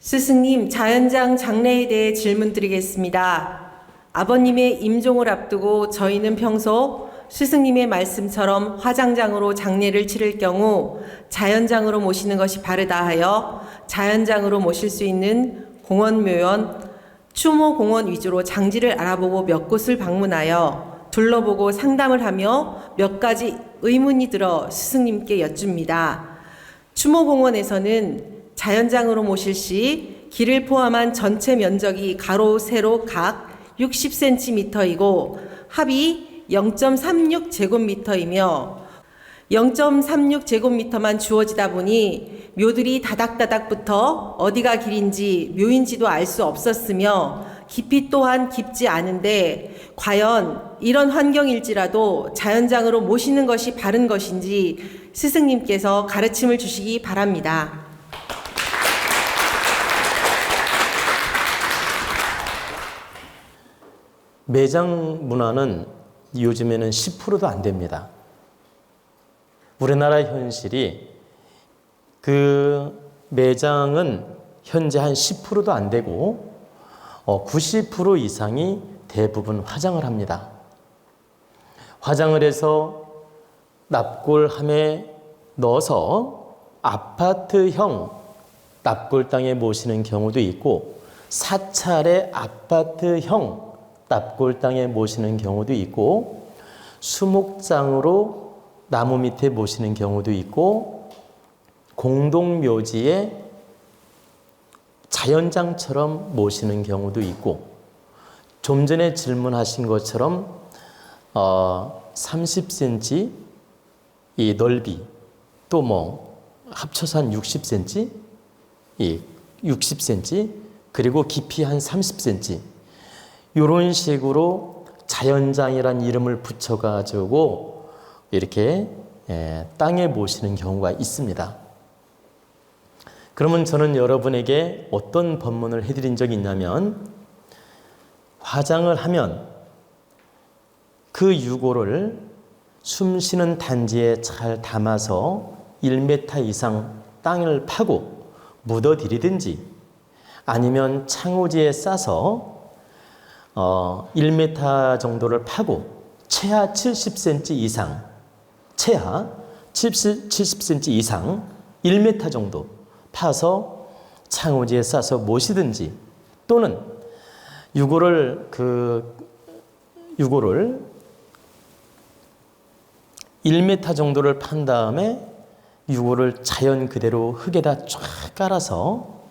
스승님, 자연장 장례에 대해 질문 드리겠습니다. 아버님의 임종을 앞두고 저희는 평소 스승님의 말씀처럼 화장장으로 장례를 치를 경우 자연장으로 모시는 것이 바르다 하여 자연장으로 모실 수 있는 공원, 묘연, 추모공원 위주로 장지를 알아보고 몇 곳을 방문하여 둘러보고 상담을 하며 몇 가지 의문이 들어 스승님께 여쭙니다. 추모공원에서는 자연장으로 모실 시 길을 포함한 전체 면적이 가로, 세로 각 60cm이고 합이 0.36제곱미터이며 0.36제곱미터만 주어지다 보니 묘들이 다닥다닥 붙어 어디가 길인지 묘인지도 알 수 없었으며 깊이 또한 깊지 않은데 과연 이런 환경일지라도 자연장으로 모시는 것이 바른 것인지 스승님께서 가르침을 주시기 바랍니다. 매장 문화는 요즘에는 10%도 안 됩니다. 우리나라 현실이 그 매장은 현재 한 10%도 안 되고 90% 이상이 대부분 화장을 합니다. 화장을 해서 납골함에 넣어서 아파트형 납골 땅에 모시는 경우도 있고 사찰의 아파트형 납골 땅에 모시는 경우도 있고 수목장으로 나무 밑에 모시는 경우도 있고 공동묘지에 자연장처럼 모시는 경우도 있고 좀 전에 질문하신 것처럼 30cm 이 넓이 또 뭐 합쳐서 한 60cm 60cm 그리고 깊이 한 30cm 이런 식으로 자연장이란 이름을 붙여가지고 이렇게 땅에 모시는 경우가 있습니다. 그러면 저는 여러분에게 어떤 법문을 해드린 적이 있냐면 화장을 하면 그 유골을 숨쉬는 단지에 잘 담아서 1m 이상 땅을 파고 묻어들이든지 아니면 창호지에 싸서 1m 정도를 파고 최하 70cm 이상, 최하 70cm 이상 1m 정도 파서 창호지에 싸서 모시든지 또는 유골을 1m 정도를 판 다음에 유골을 자연 그대로 흙에다 쫙 깔아서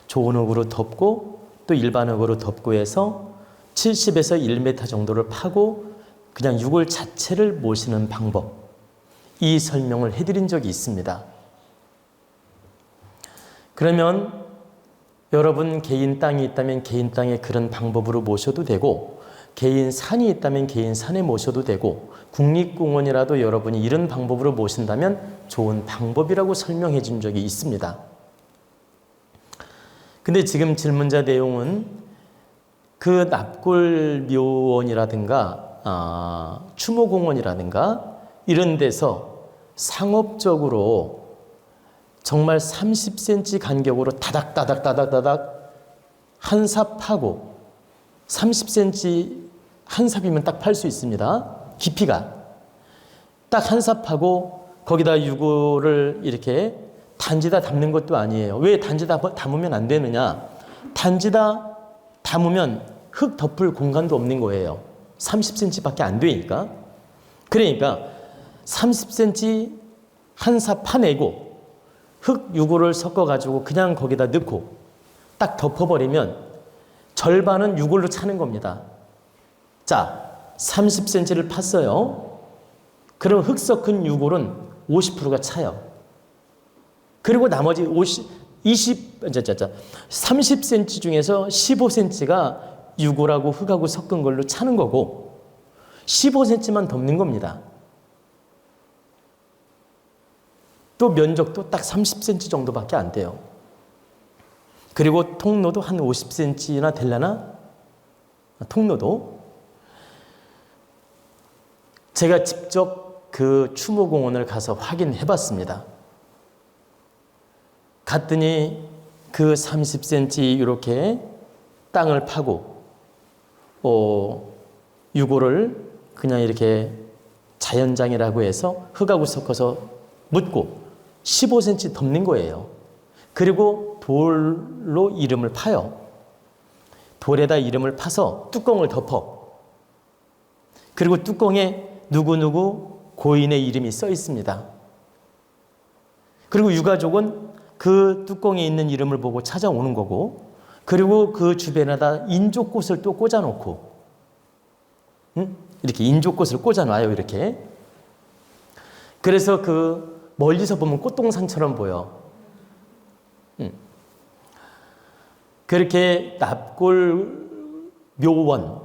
좋은 흙으로 덮고 또 일반 흙으로 덮고 해서 70에서 1m 정도를 파고 그냥 유골 자체를 모시는 방법, 이 설명을 해드린 적이 있습니다. 그러면 여러분 개인 땅이 있다면 개인 땅에 그런 방법으로 모셔도 되고 개인 산이 있다면 개인 산에 모셔도 되고 국립공원이라도 여러분이 이런 방법으로 모신다면 좋은 방법이라고 설명해 준 적이 있습니다. 근데 지금 질문자 내용은 그 납골묘원이라든가 추모공원이라든가 이런 데서 상업적으로 정말 30cm 간격으로 다닥다닥 한 삽하고 30cm 한 삽이면 딱 팔 수 있습니다. 깊이가 딱 한 삽하고 거기다 유골을 이렇게 단지다 담는 것도 아니에요. 왜 단지다 담으면 안 되느냐? 단지다 담으면 흙 덮을 공간도 없는 거예요. 30cm밖에 안 되니까. 그러니까 30cm 한 삽 파내고 흙 유골을 섞어가지고 그냥 거기다 넣고 딱 덮어버리면 절반은 유골로 차는 겁니다. 자, 30cm를 팠어요. 그럼 흙 섞은 유골은 50%가 차요. 그리고 나머지 30cm 중에서 15cm가 유골하고 흙하고 섞은 걸로 차는 거고 15cm만 덮는 겁니다. 또 면적도 딱 30cm 정도밖에 안 돼요. 그리고 통로도 한 50cm나 되려나? 통로도. 제가 직접 그 추모공원을 가서 확인해 봤습니다. 갔더니 그 30cm 이렇게 땅을 파고 유골을 그냥 이렇게 자연장이라고 해서 흙하고 섞어서 묻고 15cm 덮는 거예요. 그리고 돌로 이름을 파요. 돌에다 이름을 파서 뚜껑을 덮어. 그리고 뚜껑에 누구누구 고인의 이름이 써 있습니다. 그리고 유가족은 그 뚜껑에 있는 이름을 보고 찾아오는 거고, 그리고 그 주변에다 인조꽃을 또 꽂아놓고, 이렇게 인조꽃을 꽂아놔요, 이렇게. 그래서 그 멀리서 보면 꽃동산처럼 보여. 그렇게 납골 묘원,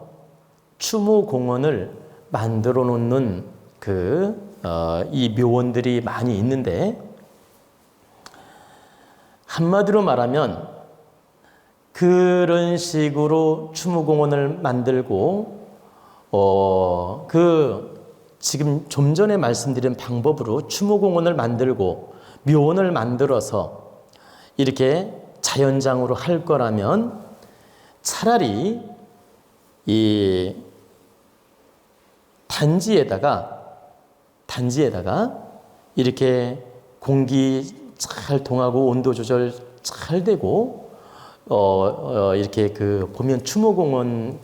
추모공원을 만들어 놓는 이 묘원들이 많이 있는데, 한마디로 말하면 그런 식으로 추모공원을 만들고 지금 좀 전에 말씀드린 방법으로 추모공원을 만들고 묘원을 만들어서 이렇게 자연장으로 할 거라면 차라리 이 단지에다가 이렇게 공기 잘 통하고 온도 조절 잘 되고 이렇게 보면 추모공원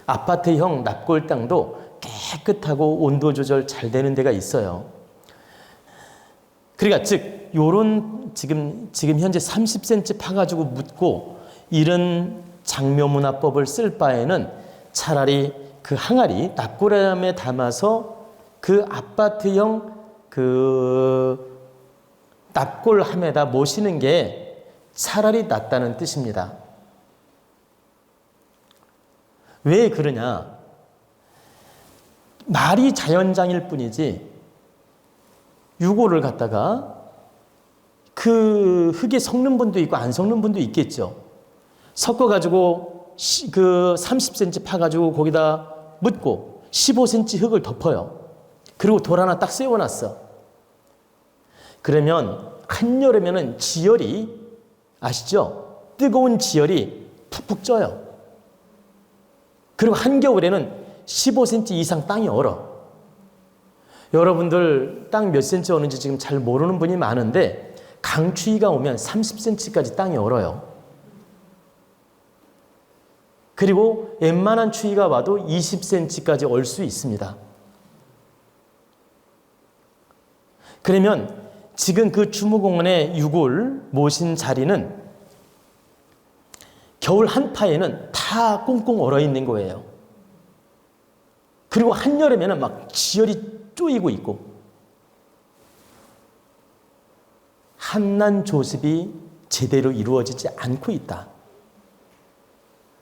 아파트형 납골 땅도 깨끗하고 온도 조절 잘 되는 데가 있어요. 그러니까 즉 요런 지금 현재 30cm 파가지고 묻고 이런 장묘문화법을 쓸 바에는 차라리 그 항아리 납골함에 담아서 그 아파트형 납골함에다 모시는 게 차라리 낫다는 뜻입니다. 왜 그러냐? 말이 자연장일 뿐이지 유골을 갖다가 그 흙에 섞는 분도 있고 안 섞는 분도 있겠죠. 섞어가지고 그 30cm 파가지고 거기다 묻고 15cm 흙을 덮어요. 그리고 돌 하나 딱 세워놨어. 그러면 한여름에는 지열이 아시죠? 뜨거운 지열이 푹푹 쪄요. 그리고 한겨울에는 15cm 이상 땅이 얼어. 여러분들 땅 몇 cm 오는지 지금 잘 모르는 분이 많은데 강추위가 오면 30cm까지 땅이 얼어요. 그리고 웬만한 추위가 와도 20cm까지 얼 수 있습니다. 그러면 지금 그 추모공원의 유골 모신 자리는 겨울 한파에는 다 꽁꽁 얼어 있는 거예요. 그리고 한여름에는 막 지열이 쪼이고 있고 한난 조습이 제대로 이루어지지 않고 있다.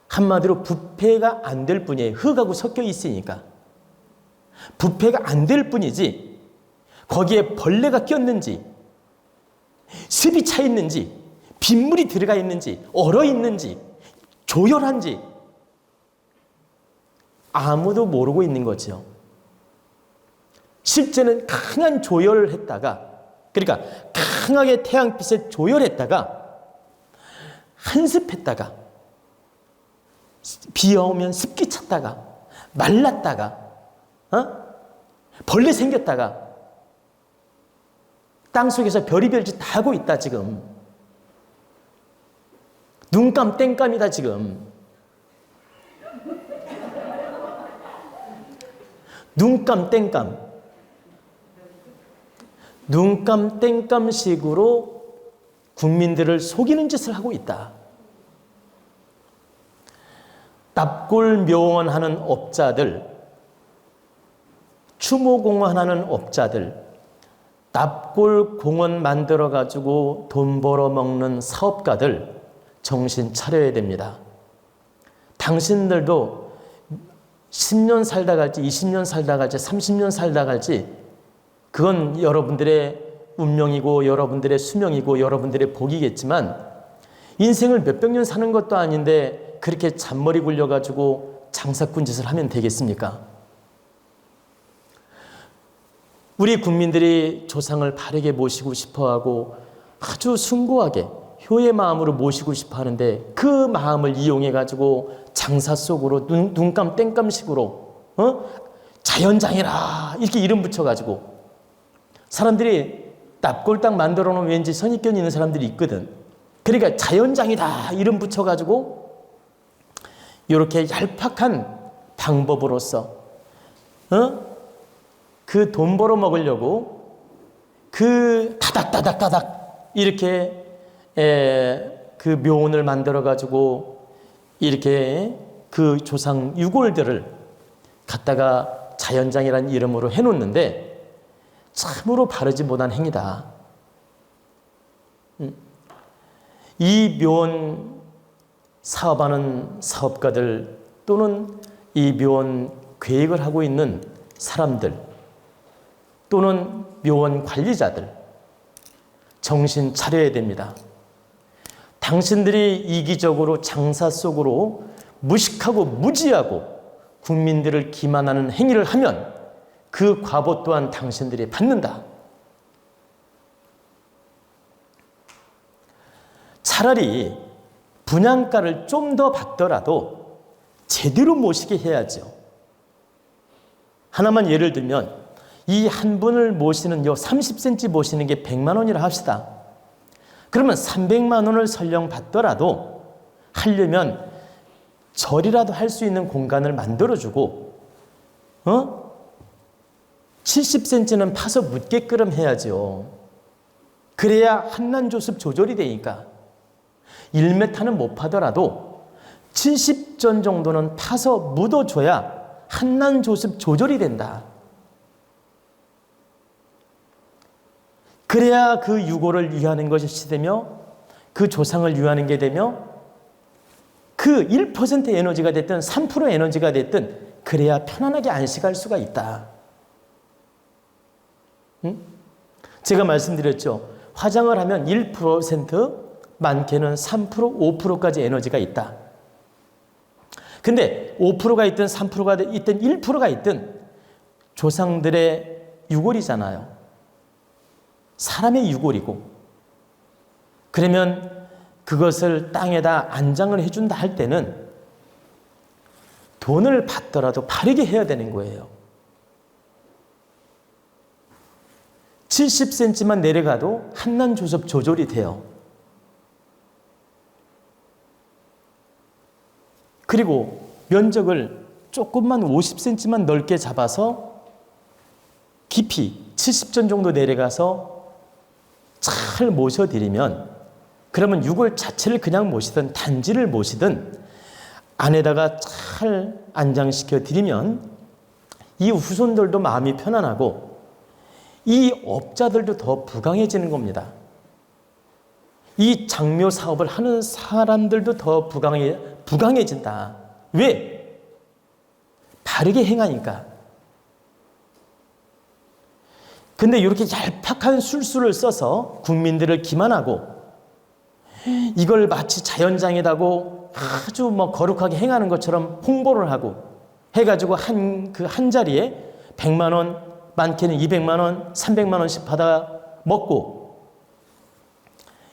한마디로 부패가 안 될 뿐이에요. 흙하고 섞여 있으니까. 부패가 안 될 뿐이지 거기에 벌레가 꼈는지 습이 차 있는지 빗물이 들어가 있는지 얼어 있는지 조열한지 아무도 모르고 있는 거죠. 실제는 강한 조열을 했다가, 그러니까 강하게 태양빛에 조열했다가 한습했다가 비 오면 습기 찼다가 말랐다가 벌레 생겼다가 땅속에서 별의별 짓 다 하고 있다 지금. 눈감 땡감이다 지금. 눈감 땡감. 눈감 땡감식으로 국민들을 속이는 짓을 하고 있다. 납골 묘원 하는 업자들, 추모공원 하는 업자들, 납골 공원 만들어 가지고 돈 벌어 먹는 사업가들 정신 차려야 됩니다. 당신들도 10년 살다 갈지 20년 살다 갈지 30년 살다 갈지 그건 여러분들의 운명이고 여러분들의 수명이고 여러분들의 복이겠지만 인생을 몇백 년 사는 것도 아닌데 그렇게 잔머리 굴려가지고 장사꾼 짓을 하면 되겠습니까? 우리 국민들이 조상을 바르게 모시고 싶어하고 아주 숭고하게 효의 마음으로 모시고 싶어 하는데 그 마음을 이용해 가지고 장사 속으로 눈감 땡감식으로 자연장이라 이렇게 이름 붙여 가지고 사람들이 납골당 만들어 놓으면 왠지 선입견 있는 사람들이 있거든. 그러니까 자연장이다 이름 붙여 가지고 이렇게 얄팍한 방법으로서 그 돈 벌어 먹으려고 그 다닥다닥다닥 이렇게 그 묘원을 만들어 가지고 이렇게 그 조상 유골들을 갖다가 자연장이라는 이름으로 해놓는데 참으로 바르지 못한 행위다. 이 묘원 사업하는 사업가들 또는 이 묘원 계획을 하고 있는 사람들 또는 묘원 관리자들 정신 차려야 됩니다. 당신들이 이기적으로 장사 속으로 무식하고 무지하고 국민들을 기만하는 행위를 하면 그 과보 또한 당신들이 받는다. 차라리 분양가를 좀 더 받더라도 제대로 모시게 해야죠. 하나만 예를 들면 이 한 분을 모시는 요 30cm 모시는 게 100만 원이라 합시다. 그러면 300만 원을 설령 받더라도 하려면 절이라도 할 수 있는 공간을 만들어주고 70cm는 파서 묻게끔 해야죠. 그래야 한난조습 조절이 되니까 1m는 못 파더라도 70전 정도는 파서 묻어줘야 한난조습 조절이 된다. 그래야 그 유골을 위하는 것이 되며 그 조상을 위하는 게 되며 그 1% 에너지가 됐든 3% 에너지가 됐든 그래야 편안하게 안식할 수가 있다. 제가 말씀드렸죠. 화장을 하면 1%, 많게는 3%, 5%까지 에너지가 있다. 근데 5%가 있든 3%가 있든 1%가 있든 조상들의 유골이잖아요. 사람의 유골이고 그러면 그것을 땅에다 안장을 해준다 할 때는 돈을 받더라도 바르게 해야 되는 거예요. 70cm만 내려가도 한난조섭 조절이 돼요. 그리고 면적을 조금만 50cm만 넓게 잡아서 깊이 70전 정도 내려가서 잘 모셔드리면 그러면 유골 자체를 그냥 모시든 단지를 모시든 안에다가 잘 안장시켜 드리면 이 후손들도 마음이 편안하고 이 업자들도 더 부강해지는 겁니다. 이 장묘 사업을 하는 사람들도 더 부강해진다. 왜? 바르게 행하니까. 근데 이렇게 얄팍한 술수를 써서 국민들을 기만하고 이걸 마치 자연장이라고 아주 거룩하게 행하는 것처럼 홍보를 하고 해가지고 한 자리에 100만 원, 많게는 200만 원, 300만 원씩 받아 먹고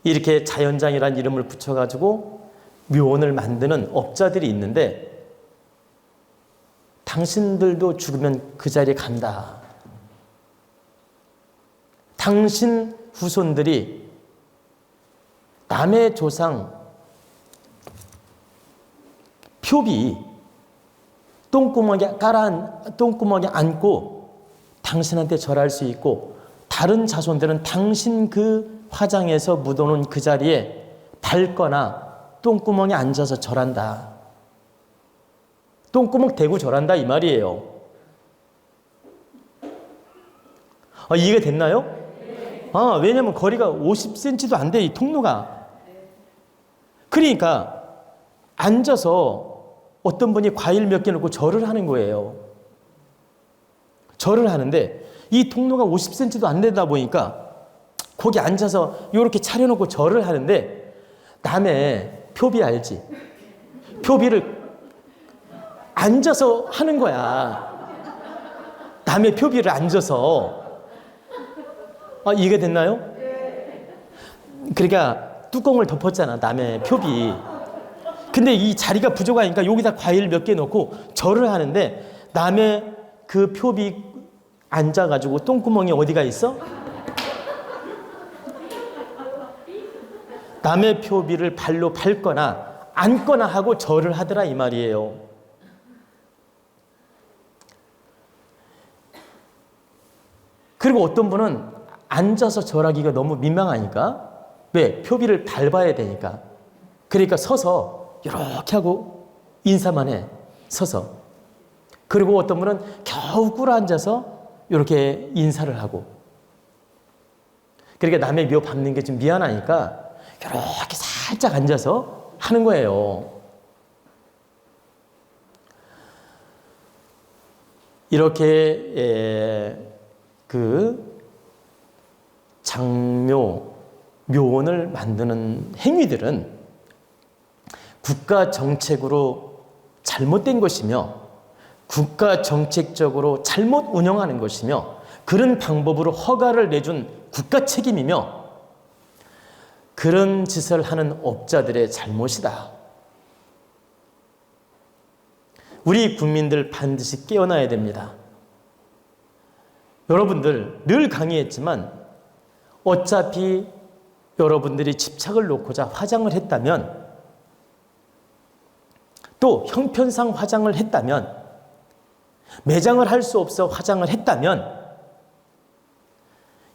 이렇게 자연장이라는 이름을 붙여가지고 묘원을 만드는 업자들이 있는데 당신들도 죽으면 그 자리에 간다. 당신 후손들이 남의 조상 표비 똥구멍에 안고 당신한테 절할 수 있고 다른 자손들은 당신 그 화장에서 묻어놓은 그 자리에 밟거나 똥구멍에 앉아서 절한다. 똥구멍 대고 절한다 이 말이에요. 이해가 됐나요? 왜냐면 거리가 50cm도 안 돼, 이 통로가. 그러니까 앉아서 어떤 분이 과일 몇 개 넣고 절을 하는 거예요. 절을 하는데 이 통로가 50cm도 안 되다 보니까 거기 앉아서 이렇게 차려놓고 절을 하는데 남의 표비 알지? 표비를 앉아서 하는 거야. 남의 표비를 앉아서. 이해가 됐나요? 그러니까 뚜껑을 덮었잖아, 남의 표비. 근데 이 자리가 부족하니까 여기다 과일 몇 개 넣고 절을 하는데 남의 그 표비 앉아가지고 똥구멍이 어디가 있어? 남의 표비를 발로 밟거나 앉거나 하고 절을 하더라 이 말이에요. 그리고 어떤 분은 앉아서 절하기가 너무 민망하니까, 왜? 표비를 밟아야 되니까. 그러니까 서서 이렇게 하고 인사만 해. 서서. 그리고 어떤 분은 겨우 꿇어 앉아서 이렇게 인사를 하고. 그러니까 남의 묘 밟는 게 좀 미안하니까 이렇게 살짝 앉아서 하는 거예요. 이렇게 그 장묘, 묘원을 만드는 행위들은 국가 정책으로 잘못된 것이며 국가 정책적으로 잘못 운영하는 것이며 그런 방법으로 허가를 내준 국가 책임이며 그런 짓을 하는 업자들의 잘못이다. 우리 국민들 반드시 깨어나야 됩니다. 여러분들 늘 강의했지만 어차피 여러분들이 집착을 놓고자 화장을 했다면 또 형편상 화장을 했다면 매장을 할 수 없어 화장을 했다면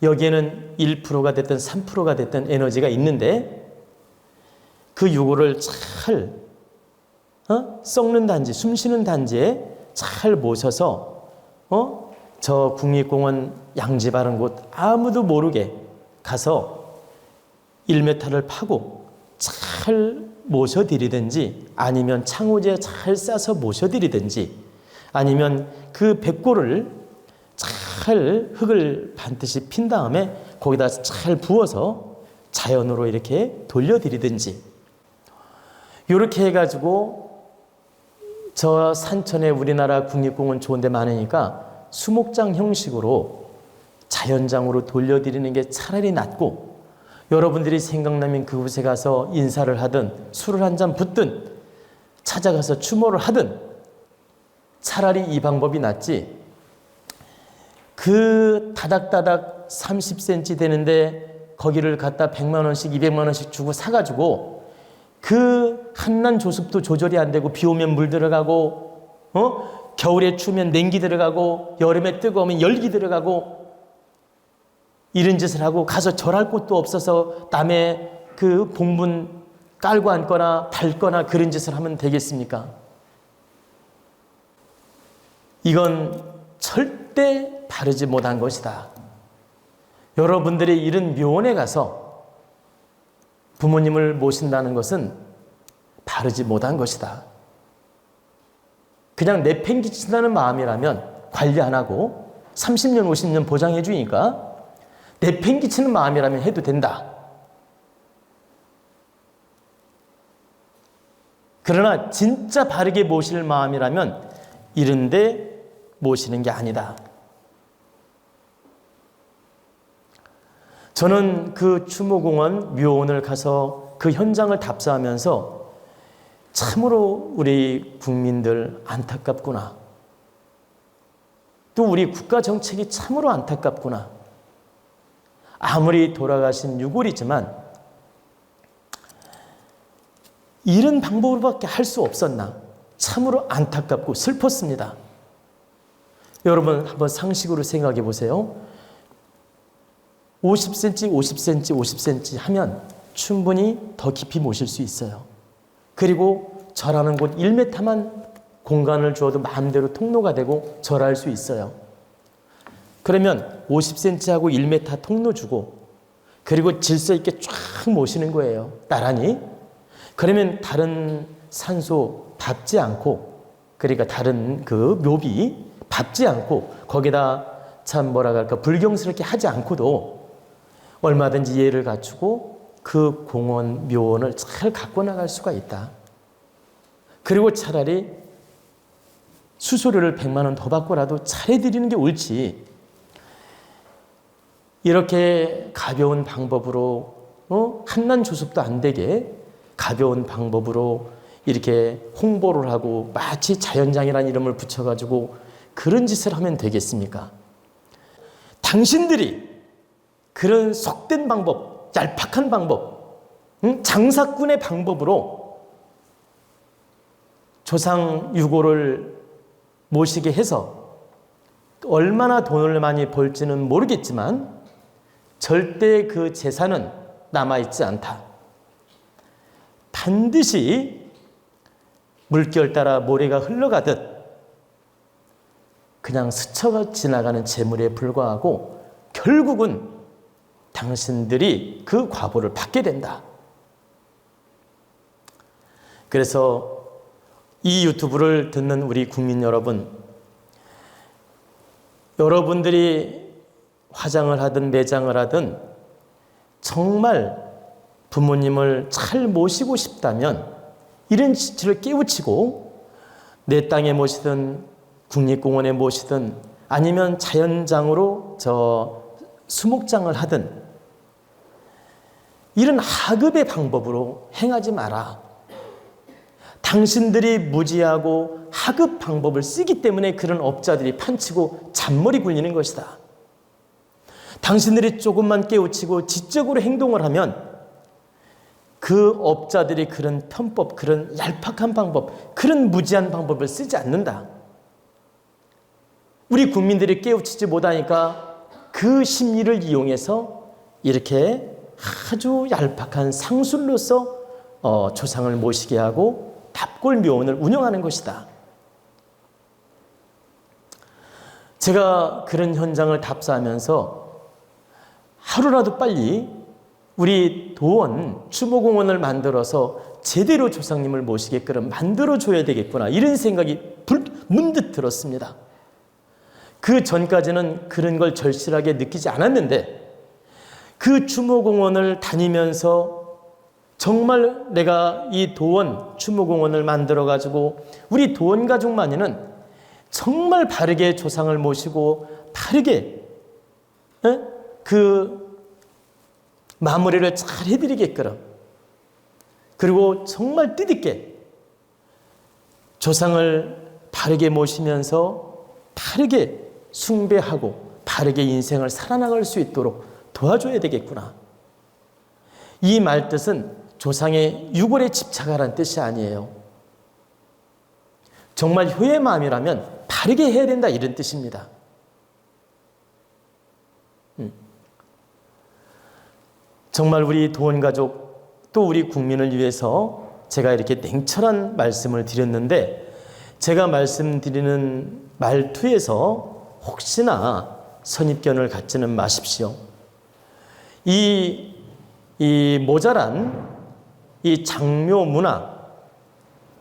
여기에는 1%가 됐든 3%가 됐든 에너지가 있는데 그 유골을 잘 썩는 단지, 숨쉬는 단지에 잘 모셔서 저 국립공원 양지 바른 곳 아무도 모르게 가서 1m를 파고 잘 모셔드리든지 아니면 창호지에 잘 싸서 모셔드리든지 아니면 그 백골을 잘 흙을 반드시 핀 다음에 거기다 잘 부어서 자연으로 이렇게 돌려드리든지 이렇게 해가지고 저 산천에 우리나라 국립공원 좋은 데 많으니까 수목장 형식으로 자연장으로 돌려드리는 게 차라리 낫고 여러분들이 생각나면 그곳에 가서 인사를 하든 술을 한 잔 붓든 찾아가서 추모를 하든 차라리 이 방법이 낫지 그 다닥다닥 30cm 되는데 거기를 갖다 100만 원씩 200만 원씩 주고 사가지고 그 한난 조습도 조절이 안 되고 비 오면 물 들어가고 겨울에 추우면 냉기 들어가고 여름에 뜨거우면 열기 들어가고 이런 짓을 하고 가서 절할 곳도 없어서 남의 그 봉분 깔고 앉거나 밟거나 그런 짓을 하면 되겠습니까? 이건 절대 바르지 못한 것이다. 여러분들이 이런 묘원에 가서 부모님을 모신다는 것은 바르지 못한 것이다. 그냥 내팽개친다는 마음이라면 관리 안 하고 30년 50년 보장해 주니까 내팽개치는 마음이라면 해도 된다. 그러나 진짜 바르게 모실 마음이라면 이런데 모시는 게 아니다. 저는 그 추모공원 묘원을 가서 그 현장을 답사하면서 참으로 우리 국민들 안타깝구나. 또 우리 국가 정책이 참으로 안타깝구나. 아무리 돌아가신 유골이지만 이런 방법으로밖에 할 수 없었나. 참으로 안타깝고 슬펐습니다. 여러분 한번 상식으로 생각해 보세요. 50cm, 50cm, 50cm 하면 충분히 더 깊이 모실 수 있어요. 그리고 절하는 곳 1m만 공간을 주어도 마음대로 통로가 되고 절할 수 있어요. 그러면 50cm하고 1m 통로 주고 그리고 질서 있게 쫙 모시는 거예요. 나란히. 그러면 다른 산소 밟지 않고 그러니까 다른 그 묘비 밟지 않고 거기다 참 뭐라 할까 불경스럽게 하지 않고도 얼마든지 이해를 갖추고 그 공원 묘원을 잘 갖고 나갈 수가 있다. 그리고 차라리 수수료를 100만 원 더 받고라도 잘해드리는 게 옳지. 이렇게 가벼운 방법으로 한난 조습도 안 되게 가벼운 방법으로 이렇게 홍보를 하고 마치 자연장이라는 이름을 붙여가지고 그런 짓을 하면 되겠습니까? 당신들이 그런 속된 방법, 얄팍한 방법, 장사꾼의 방법으로 조상 유고를 모시게 해서 얼마나 돈을 많이 벌지는 모르겠지만 절대 그 재산은 남아있지 않다. 반드시 물결 따라 모래가 흘러가듯 그냥 스쳐 지나가는 재물에 불과하고 결국은 당신들이 그 과보를 받게 된다. 그래서 이 유튜브를 듣는 우리 국민 여러분, 여러분들이 화장을 하든 매장을 하든 정말 부모님을 잘 모시고 싶다면 이런 지체를 깨우치고 내 땅에 모시든 국립공원에 모시든 아니면 자연장으로 수목장을 하든 이런 하급의 방법으로 행하지 마라. 당신들이 무지하고 하급 방법을 쓰기 때문에 그런 업자들이 판치고 잔머리 굴리는 것이다. 당신들이 조금만 깨우치고 지적으로 행동을 하면 그 업자들이 그런 편법, 그런 얄팍한 방법, 그런 무지한 방법을 쓰지 않는다. 우리 국민들이 깨우치지 못하니까 그 심리를 이용해서 이렇게 아주 얄팍한 상술로서 조상을 모시게 하고 답골묘원을 운영하는 것이다. 제가 그런 현장을 답사하면서 하루라도 빨리 우리 도원 추모공원을 만들어서 제대로 조상님을 모시게끔 만들어줘야 되겠구나, 이런 생각이 문득 들었습니다. 그 전까지는 그런 걸 절실하게 느끼지 않았는데 그 추모공원을 다니면서 정말 내가 이 도원 추모공원을 만들어가지고 우리 도원 가족만이는 정말 바르게 조상을 모시고 바르게 그 마무리를 잘 해드리게끔, 그리고 정말 뜻있게 조상을 바르게 모시면서 바르게 숭배하고 바르게 인생을 살아나갈 수 있도록 도와줘야 되겠구나. 이 말뜻은 조상의 유골에 집착하라는 뜻이 아니에요. 정말 효의 마음이라면 바르게 해야 된다, 이런 뜻입니다. 정말 우리 도원가족 또 우리 국민을 위해서 제가 이렇게 냉철한 말씀을 드렸는데, 제가 말씀드리는 말투에서 혹시나 선입견을 갖지는 마십시오. 이 모자란 이 장묘 문화,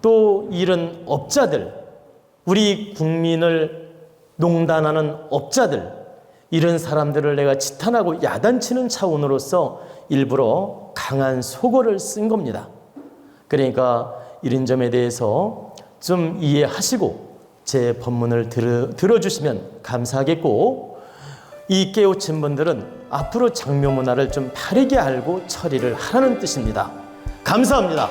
또 이런 업자들, 우리 국민을 농단하는 업자들, 이런 사람들을 내가 지탄하고 야단치는 차원으로서 일부러 강한 속어를 쓴 겁니다. 그러니까 이런 점에 대해서 좀 이해하시고 제 법문을 들어주시면 감사하겠고, 이 깨우친 분들은 앞으로 장묘 문화를 좀 바르게 알고 처리를 하라는 뜻입니다. 감사합니다.